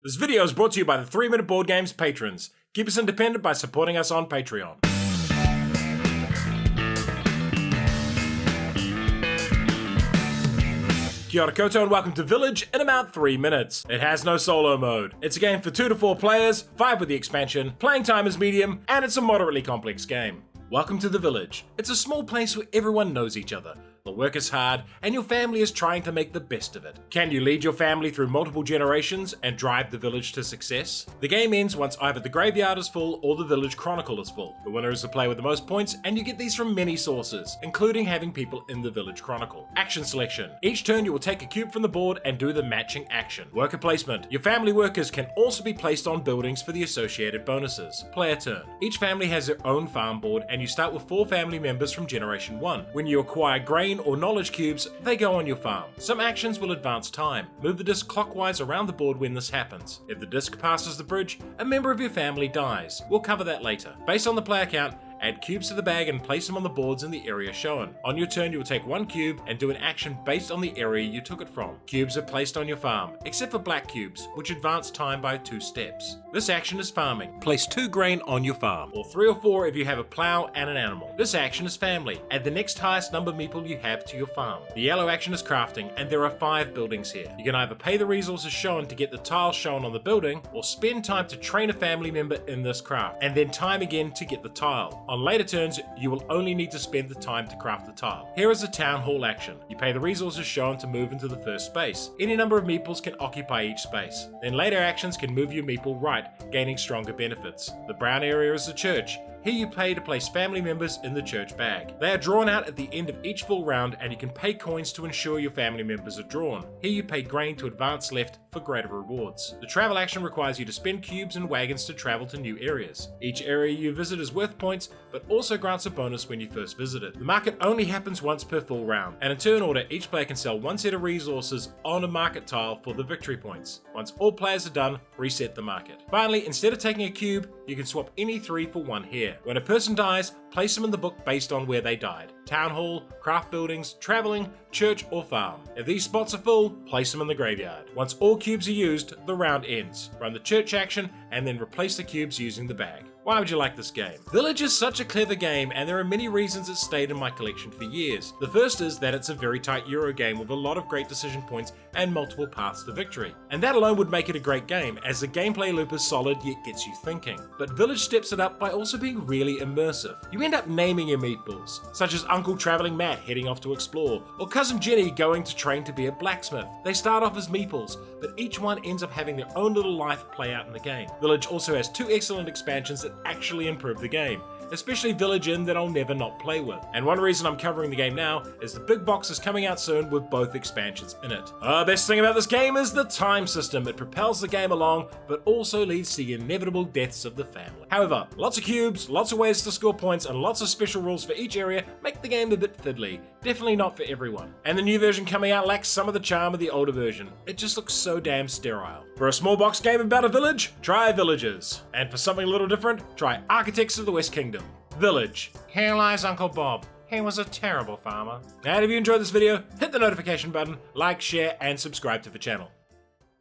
This video is brought to you by the 3 Minute Board Games patrons. Keep us independent by supporting us on Patreon. Kia ora koutou and welcome to Village in about 3 minutes. It has no solo mode. It's a game for 2 to 4 players, 5 with the expansion, playing time is medium, and it's a moderately complex game. Welcome to the Village. It's a small place where everyone knows each other. The work is hard, and your family is trying to make the best of it. Can you lead your family through multiple generations and drive the village to success? The game ends once either the graveyard is full or the village chronicle is full. The winner is the player with the most points, and you get these from many sources, including having people in the village chronicle. Action selection. Each turn you will take a cube from the board and do the matching action. Worker placement. Your family workers can also be placed on buildings for the associated bonuses. Player turn. Each family has their own farm board, and you start with 4 family members from generation 1. When you acquire grain or knowledge cubes, they go on your farm. Some actions will advance time. Move the disc clockwise around the board when this happens. If the disc passes the bridge, a member of your family dies. We'll cover that later. Based on the player count, add cubes to the bag and place them on the boards in the area shown. On your turn, you will take 1 cube and do an action based on the area you took it from. Cubes are placed on your farm, except for black cubes, which advance time by 2 steps. This action is farming. Place 2 grain on your farm, or 3 or 4 if you have a plow and an animal. This action is family. Add the next highest number of meeple you have to your farm. The yellow action is crafting, and there are 5 buildings here. You can either pay the resources shown to get the tiles shown on the building, or spend time to train a family member in this craft, and then time again to get the tile. On later turns, you will only need to spend the time to craft the tile. Here is the town hall action. You pay the resources shown to move into the first space. Any number of meeples can occupy each space. Then later actions can move your meeple right, gaining stronger benefits. The brown area is the church. Here you pay to place family members in the church bag. They are drawn out at the end of each full round, and you can pay coins to ensure your family members are drawn. Here you pay grain to advance left for greater rewards. The travel action requires you to spend cubes and wagons to travel to new areas. Each area you visit is worth points, but also grants a bonus when you first visit it. The market only happens once per full round, and in turn order, each player can sell 1 set of resources on a market tile for the victory points. Once all players are done, reset the market. Finally, instead of taking a cube, you can swap any 3 for 1 here. When a person dies, place them in the book based on where they died. Town hall, craft buildings, traveling, church or farm. If these spots are full, place them in the graveyard. Once all cubes are used, the round ends. Run the church action and then replace the cubes using the bag. Why would you like this game? Village is such a clever game, and there are many reasons it's stayed in my collection for years. The first is that it's a very tight Euro game with a lot of great decision points and multiple paths to victory. And that alone would make it a great game, as the gameplay loop is solid yet gets you thinking. But Village steps it up by also being really immersive. You end up naming your meatballs, such as Uncle Traveling Matt heading off to explore, or Cousin Jenny going to train to be a blacksmith. They start off as meeples, but each one ends up having their own little life play out in the game. Village also has 2 excellent expansions that actually improve the game, especially Village Inn that I'll never not play with. And one reason I'm covering the game now is the big box is coming out soon with both expansions in it. The best thing about this game is the time system. It propels the game along, but also leads to the inevitable deaths of the family. However, lots of cubes, lots of ways to score points, and lots of special rules for each area make the game a bit fiddly. Definitely not for everyone. And the new version coming out lacks some of the charm of the older version. It just looks so damn sterile. For a small box game about a village, try Villagers. And for something a little different, try Architects of the West Kingdom. Village. Here lies Uncle Bob. He was a terrible farmer. And if you enjoyed this video, hit the notification button, like, share, and subscribe to the channel.